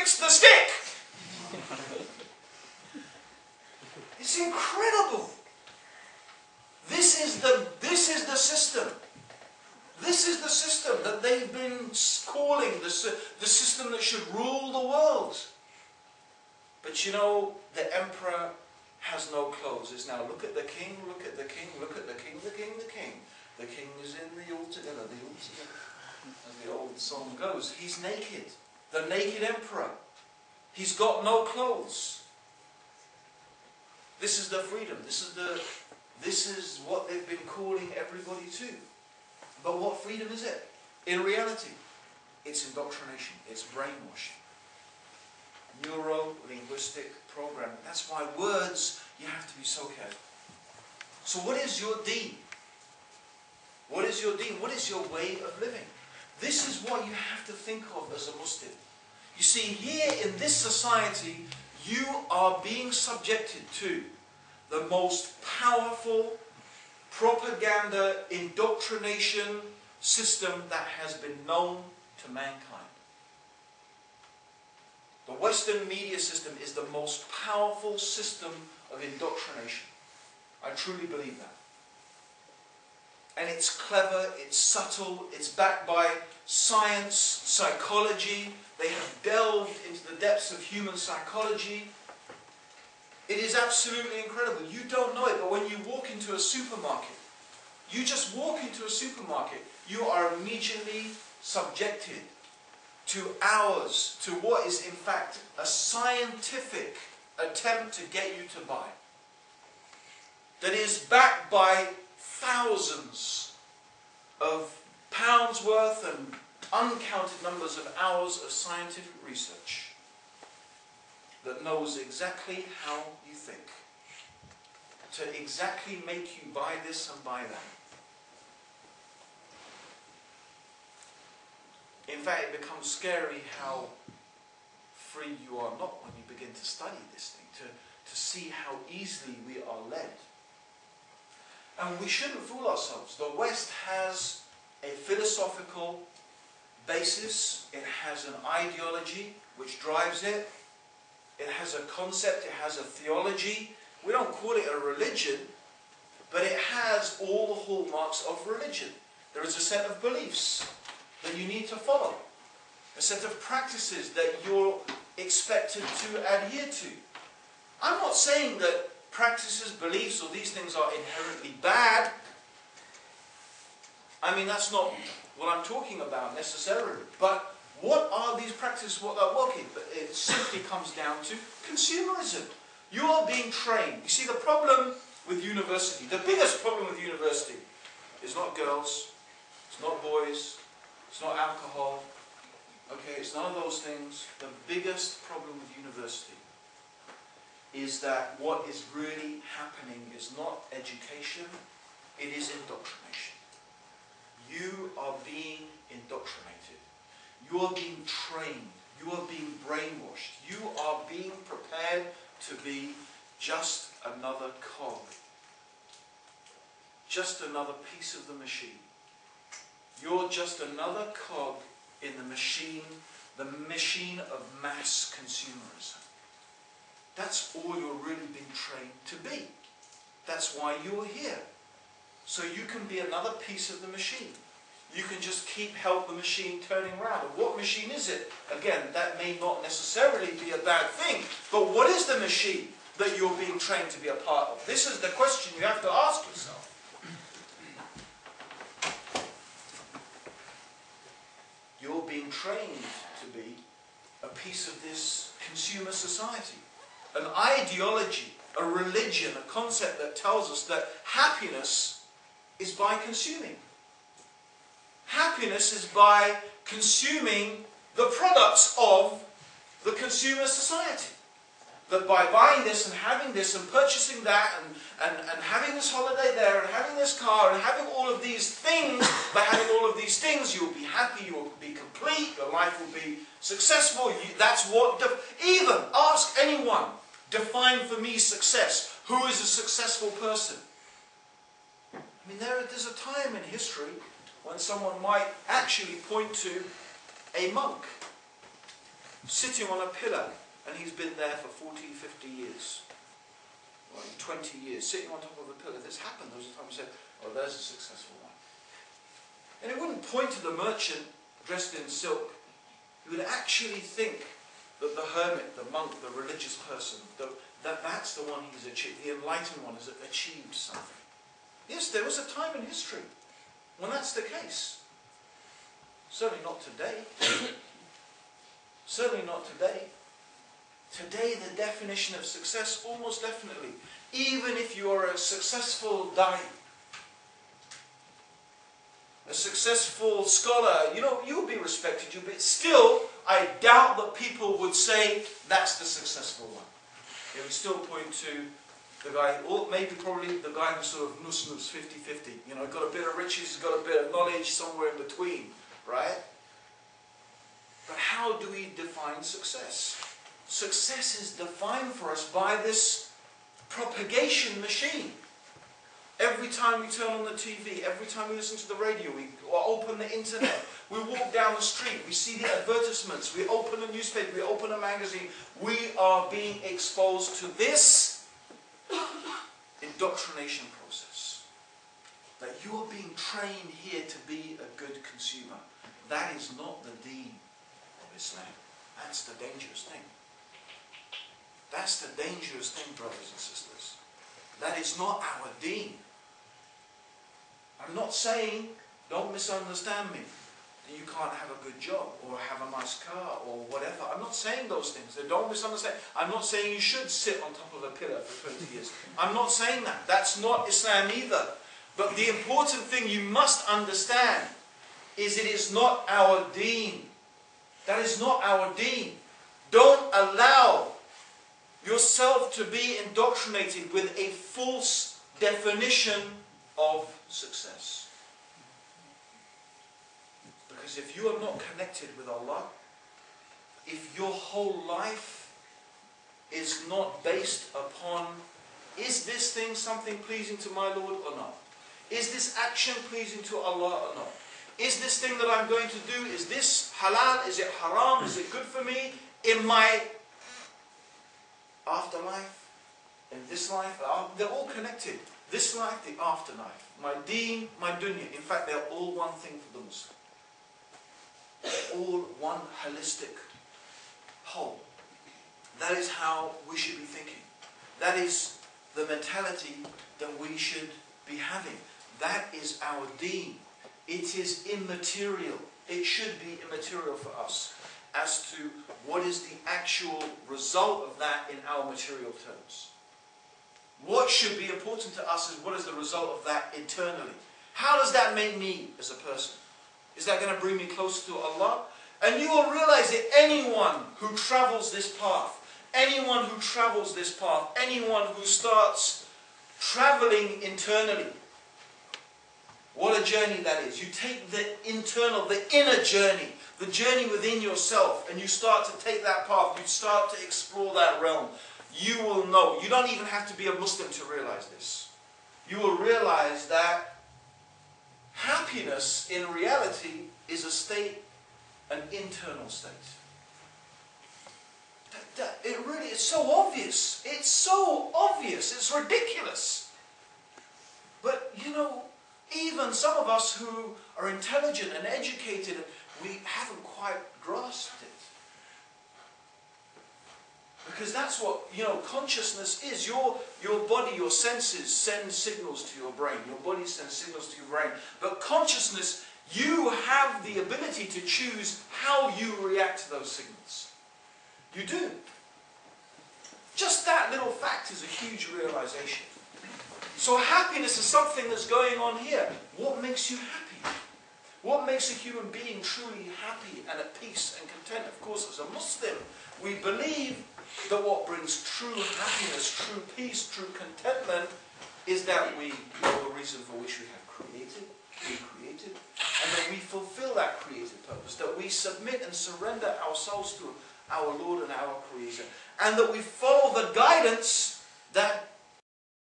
fix the stick. It's incredible. This is the system. This is the system that they've been calling the system that should rule the world. But you know, the emperor has no clothes. It's now, look at the king, look at the king, look at the king, the king, the king. The king is in the altogether, as the old song goes. He's naked. The naked emperor. He's got no clothes. This is the freedom. This is what they've been calling everybody to. But what freedom is it? In reality, it's indoctrination. It's brainwashing. Neuro-linguistic programming. That's why words, you have to be so careful. So what is your deen? What is your deen? What is your way of living? This is what you have to think of as a Muslim. You see, here in this society, you are being subjected to the most powerful propaganda indoctrination system that has been known to mankind. The Western media system is the most powerful system of indoctrination. I truly believe that. And it's clever, it's subtle, it's backed by science, psychology. They have delved into the depths of human psychology. It is absolutely incredible. You don't know it, but when you walk into a supermarket, you just walk into a supermarket, you are immediately subjected to hours, to what is in fact a scientific attempt to get you to buy. That is backed by thousands of pounds worth and uncounted numbers of hours of scientific research that knows exactly how you think, to exactly make you buy this and buy that. In fact, it becomes scary how free you are not when you begin to study this thing, to see how easily we are led. And we shouldn't fool ourselves. The West has a philosophical basis. It has an ideology which drives it. It has a concept. It has a theology. We don't call it a religion, but it has all the hallmarks of religion. There is a set of beliefs that you need to follow. A set of practices that you're expected to adhere to. I'm not saying that practices, beliefs, or these things are inherently bad. I mean, that's not what I'm talking about necessarily. But what are these practices, what are working? But it simply comes down to consumerism. You are being trained. You see, the problem with university, the biggest problem with university is not girls, it's not boys, it's not alcohol, okay, it's none of those things. The biggest problem with university is that what is really happening is not education, it is indoctrination. You are being indoctrinated. You are being trained. You are being brainwashed. You are being prepared to be just another cog. Just another piece of the machine. You're just another cog in the machine of mass consumerism. That's all you're really being trained to be. That's why you're here. So you can be another piece of the machine. You can just help the machine turning around. And what machine is it? Again, that may not necessarily be a bad thing. But what is the machine that you're being trained to be a part of? This is the question you have to ask yourself. You're being trained to be a piece of this consumer society. An ideology, a religion, a concept that tells us that happiness is by consuming. Happiness is by consuming the products of the consumer society. That by buying this and having this and purchasing that and having this holiday there and having this car and having all of these things, by having all of these things you'll be happy, you will be complete, your life will be successful. That's what, even ask anyone, define for me success. Who is a successful person? I mean, there's a time in history when someone might actually point to a monk. sitting on a pillar, and he's been there for 40, 50 years. 20 years, sitting on top of a pillar. This happened. There was a time we said, oh, there's a successful one. And it wouldn't point to the merchant dressed in silk. You would actually think that the hermit, the monk, the religious person, that's the one who's achieved, the enlightened one has achieved something. Yes, there was a time in history when that's the case. Certainly not today. Certainly not today. Today, the definition of success, almost definitely, even if you are a successful da'i, a successful scholar, you know, you'll be respected, but still, I doubt that people would say that's the successful one. They would still point to the guy, or maybe probably the guy who's sort of nus-nus, 50-50. You know, got a bit of riches, he's got a bit of knowledge, somewhere in between, right? But how do we define success? Success is defined for us by this propagation machine. Every time we turn on the TV, every time we listen to the radio, we open the internet, we walk down the street, we see the advertisements, we open a newspaper, we open a magazine, we are being exposed to this indoctrination process. That you are being trained here to be a good consumer. That is not the deen of Islam. That's the dangerous thing. That's the dangerous thing, brothers and sisters. That is not our deen. I'm not saying, don't misunderstand me, that you can't have a good job or have a nice car or whatever. I'm not saying those things. So don't misunderstand. I'm not saying you should sit on top of a pillar for 20 years. I'm not saying that. That's not Islam either. But the important thing you must understand is it is not our deen. That is not our deen. Don't allow yourself to be indoctrinated with a false definition of success. Because if you are not connected with Allah, if your whole life is not based upon, is this thing something pleasing to my Lord or not? Is this action pleasing to Allah or not? Is this thing that I'm going to do, is this halal, is it haram, is it good for me in my afterlife, in this life? They're all connected. This life, the afterlife. My deen, my dunya. In fact, they're all one thing for the Muslim. They're all one holistic whole. That is how we should be thinking. That is the mentality that we should be having. That is our deen. It is immaterial. It should be immaterial for us as to what is the actual result of that in our material terms. What should be important to us is what is the result of that internally. How does that make me as a person? Is that going to bring me closer to Allah? And you will realize that anyone who travels this path, anyone who travels this path, anyone who starts traveling internally, what a journey that is. You take the internal, the inner journey, the journey within yourself, and you start to take that path, you start to explore that realm. You will know. You don't even have to be a Muslim to realize this. You will realize that happiness in reality is a state, an internal state. It really is so obvious. It's so obvious. It's ridiculous. But, you know, even some of us who are intelligent and educated, we haven't quite grasped it. Because that's what, you know, consciousness is. Your body, your senses send signals to your brain. Your body sends signals to your brain. But consciousness, you have the ability to choose how you react to those signals. You do. Just that little fact is a huge realization. So happiness is something that's going on here. What makes you happy? What makes a human being truly happy and at peace and content? Of course, as a Muslim, we believe that what brings true happiness, true peace, true contentment is that we know the reason for which we have been created, and that we fulfill that created purpose, that we submit and surrender ourselves to our Lord and our Creator, and that we follow the guidance that